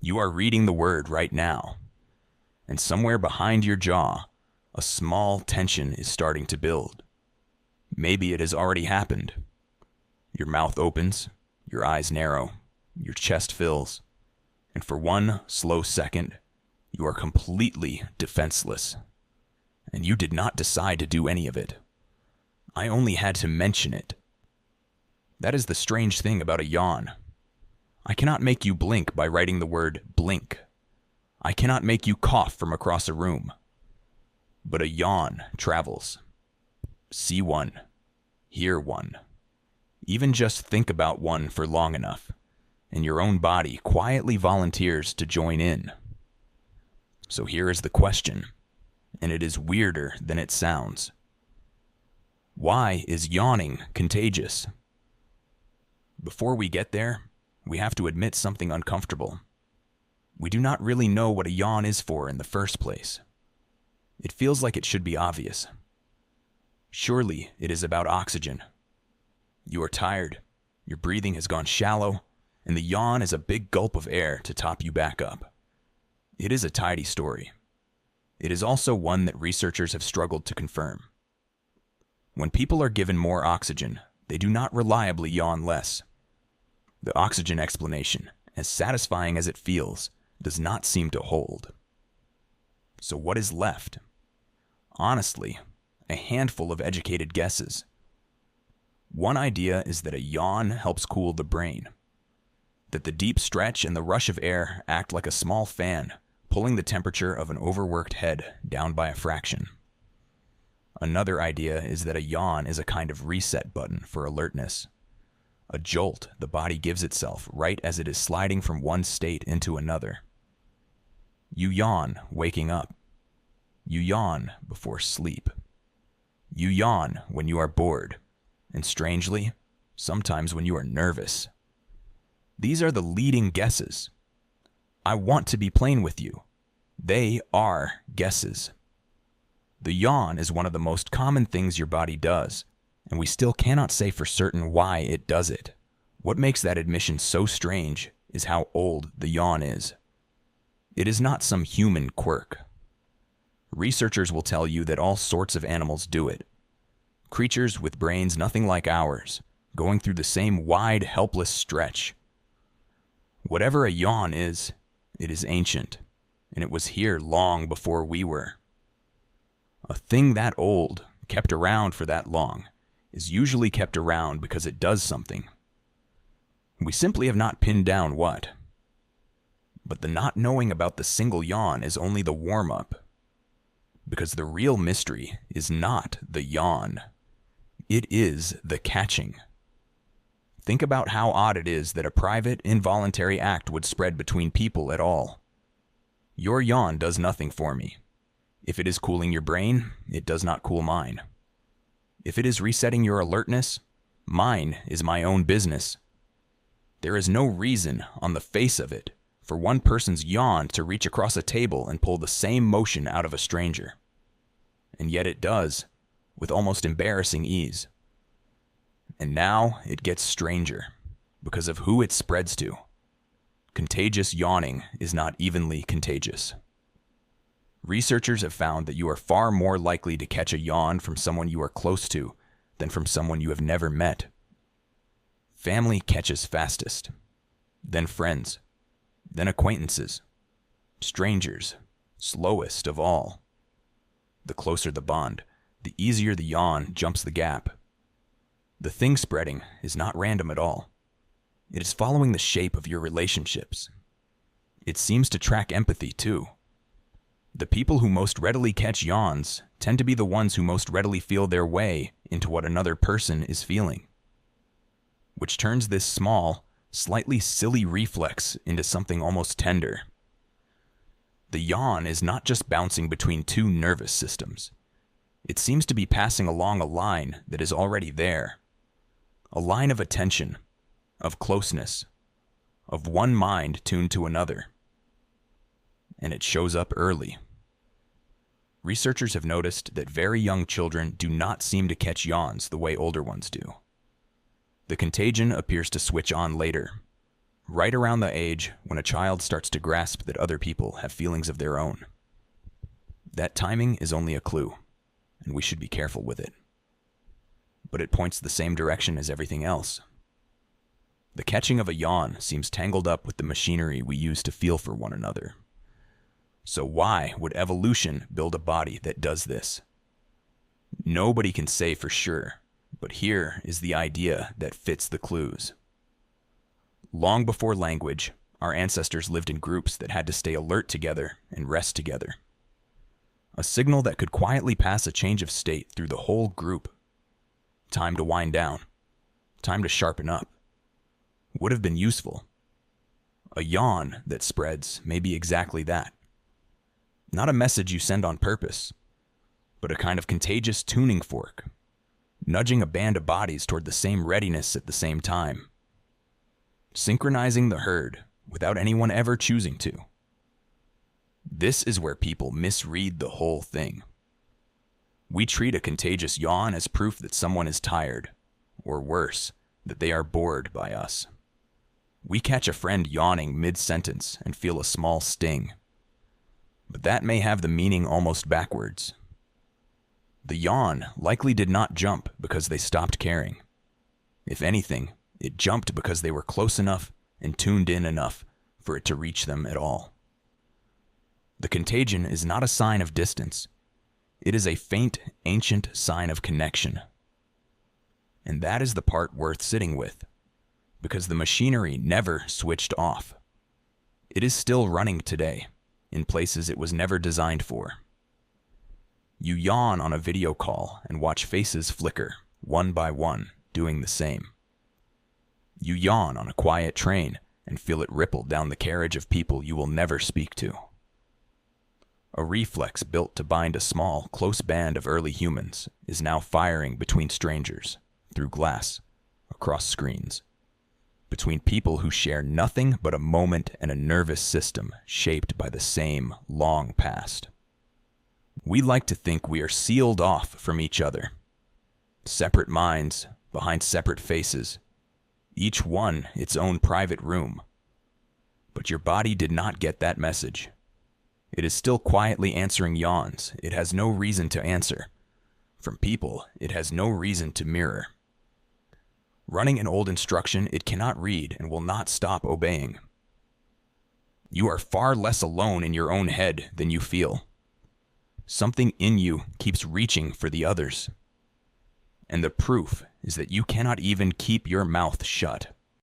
You are reading the word right now, and somewhere behind your jaw, a small tension is starting to build. Maybe it has already happened. Your mouth opens, your eyes narrow, your chest fills, and for one slow second, you are completely defenseless. And you did not decide to do any of it. I only had to mention it. That is the strange thing about a yawn. I cannot make you blink by writing the word blink. I cannot make you cough from across a room. But a yawn travels. See one. Hear one. Even just think about one for long enough, and your own body quietly volunteers to join in. So here is the question, and it is weirder than it sounds. Why is yawning contagious? Before we get there, we have to admit something uncomfortable. We do not really know what a yawn is for in the first place. It feels like it should be obvious. Surely it is about oxygen. You are tired, your breathing has gone shallow, and the yawn is a big gulp of air to top you back up. It is a tidy story. It is also one that researchers have struggled to confirm. When people are given more oxygen, they do not reliably yawn less. The oxygen explanation, as satisfying as it feels, does not seem to hold. So what is left? Honestly, a handful of educated guesses. One idea is that a yawn helps cool the brain, that the deep stretch and the rush of air act like a small fan, pulling the temperature of an overworked head down by a fraction. Another idea is that a yawn is a kind of reset button for alertness, a jolt the body gives itself right as it is sliding from one state into another. You yawn waking up. You yawn before sleep. You yawn when you are bored, and strangely, sometimes when you are nervous. These are the leading guesses. I want to be plain with you. They are guesses. The yawn is one of the most common things your body does, and we still cannot say for certain why it does it. What makes that admission so strange is how old the yawn is. It is not some human quirk. Researchers will tell you that all sorts of animals do it. Creatures with brains nothing like ours, going through the same wide, helpless stretch. Whatever a yawn is, it is ancient, and it was here long before we were. A thing that old, kept around for that long, is usually kept around because it does something. We simply have not pinned down what. But the not knowing about the single yawn is only the warm-up, because the real mystery is not the yawn. It is the catching. Think about how odd it is that a private, involuntary act would spread between people at all. Your yawn does nothing for me. If it is cooling your brain, it does not cool mine. If it is resetting your alertness, mine is my own business. There is no reason, on the face of it, for one person's yawn to reach across a table and pull the same motion out of a stranger. And yet it does, with almost embarrassing ease. And now it gets stranger, because of who it spreads to. Contagious yawning is not evenly contagious. Researchers have found that you are far more likely to catch a yawn from someone you are close to than from someone you have never met. Family catches fastest, then friends, then acquaintances, strangers, slowest of all. The closer the bond, the easier the yawn jumps the gap. The thing spreading is not random at all. It is following the shape of your relationships. It seems to track empathy too. The people who most readily catch yawns tend to be the ones who most readily feel their way into what another person is feeling, which turns this small, slightly silly reflex into something almost tender. The yawn is not just bouncing between two nervous systems. It seems to be passing along a line that is already there. A line of attention, of closeness, of one mind tuned to another. And it shows up early. Researchers have noticed that very young children do not seem to catch yawns the way older ones do. The contagion appears to switch on later, right around the age when a child starts to grasp that other people have feelings of their own. That timing is only a clue, and we should be careful with it. But it points the same direction as everything else. The catching of a yawn seems tangled up with the machinery we use to feel for one another. So why would evolution build a body that does this? Nobody can say for sure, but here is the idea that fits the clues. Long before language, our ancestors lived in groups that had to stay alert together and rest together. A signal that could quietly pass a change of state through the whole group. Time to wind down. Time to sharpen up. Would have been useful. A yawn that spreads may be exactly that. Not a message you send on purpose, but a kind of contagious tuning fork, nudging a band of bodies toward the same readiness at the same time. Synchronizing the herd without anyone ever choosing to. This is where people misread the whole thing. We treat a contagious yawn as proof that someone is tired, or worse, that they are bored by us. We catch a friend yawning mid-sentence and feel a small sting. But that may have the meaning almost backwards. The yawn likely did not jump because they stopped caring. If anything, it jumped because they were close enough and tuned in enough for it to reach them at all. The contagion is not a sign of distance. It is a faint, ancient sign of connection. And that is the part worth sitting with, because the machinery never switched off. It is still running today, in places it was never designed for. You yawn on a video call and watch faces flicker, one by one, doing the same. You yawn on a quiet train and feel it ripple down the carriage of people you will never speak to. A reflex built to bind a small, close band of early humans is now firing between strangers, through glass, across screens, between people who share nothing but a moment and a nervous system shaped by the same long past. We like to think we are sealed off from each other. Separate minds, behind separate faces, each one its own private room. But your body did not get that message. It is still quietly answering yawns it has no reason to answer. From people it has no reason to mirror. Running an old instruction it cannot read and will not stop obeying. You are far less alone in your own head than you feel. Something in you keeps reaching for the others. And the proof is that you cannot even keep your mouth shut.